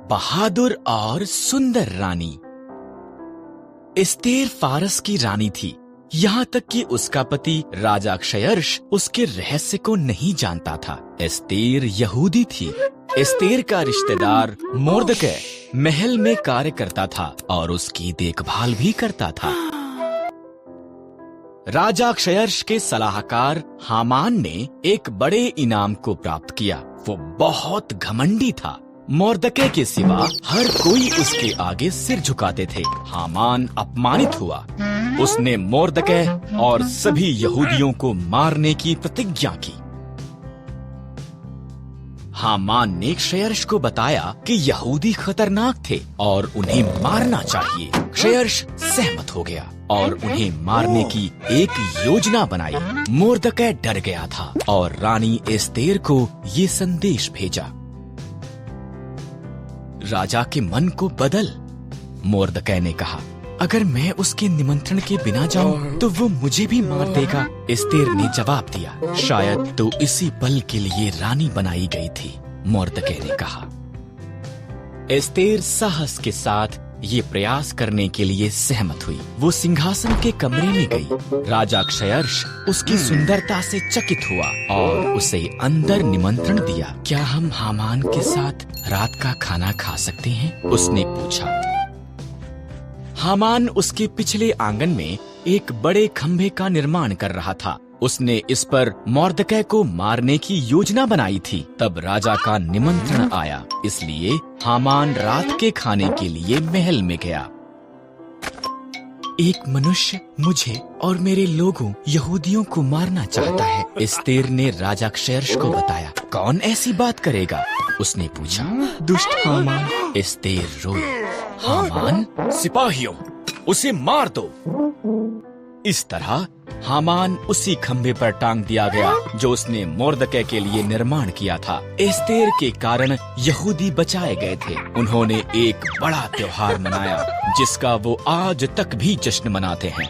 बहादुर और सुंदर रानी। एस्तेर फारस की रानी थी, यहाँ तक कि उसका पति राजा क्षयर्ष उसके रहस्य को नहीं जानता था। एस्तेर यहूदी थी। एस्तेर का रिश्तेदार मोर्दकै महल में कार्य करता था और उसकी देखभाल भी करता था। राजा क्षयर्ष के सलाहकार हामान ने एक बड़े इनाम को प्राप्त किया। वो बहुत घमंडी था। मोर्दकै के सिवा हर कोई उसके आगे सिर झुकाते थे। हामान अपमानित हुआ। उसने मोर्दकै और सभी यहूदियों को मारने की प्रतिज्ञा की। हामान ने क्षयर्ष को बताया कि यहूदी खतरनाक थे और उन्हें मारना चाहिए। क्षयर्ष सहमत हो गया और उन्हें मारने की एक योजना बनाई। मोर्दकै डर गया था और रानी एस्तेर को ये संदेश भेजा, राजा के मन को बदल। मोर्दकै ने कहा, अगर मैं उसके निमंत्रण के बिना जाऊं तो वो मुझे भी मार देगा। एस्तेर ने जवाब दिया, शायद तो इसी पल के लिए रानी बनाई गई थी। मोर्दकै ने कहा। एस्तेर साहस के साथ ये प्रयास करने के लिए सहमत हुई। वो सिंहासन के कमरे में गई। राजा क्षयर्ष उसकी सुंदरता से चकित हुआ और उसे अंदर निमंत्रण दिया। क्या हम हामान के साथ रात का खाना खा सकते हैं? उसने पूछा। हामान उसके पिछले आंगन में एक बड़े खंभे का निर्माण कर रहा था। उसने इस पर मोर्दकै को मारने की योजना बनाई थी। तब राजा का निमंत्रण आया, इसलिए हामान रात के खाने के लिए महल में गया। एक मनुष्य मुझे और मेरे लोगों यहूदियों को मारना चाहता है, एस्तेर ने राजा क्षयर्ष को बताया। कौन ऐसी बात करेगा? उसने पूछा। दुष्ट हामान, एस्तेर रोई। हामान, सिपाहियों, उसे मार दो। इस तरह हामान उसी खंभे पर टांग दिया गया जो उसने मोर्दकै के लिए निर्माण किया था। एस्तेर के कारण यहूदी बचाए गए थे। उन्होंने एक बड़ा त्योहार मनाया जिसका वो आज तक भी जश्न मनाते हैं।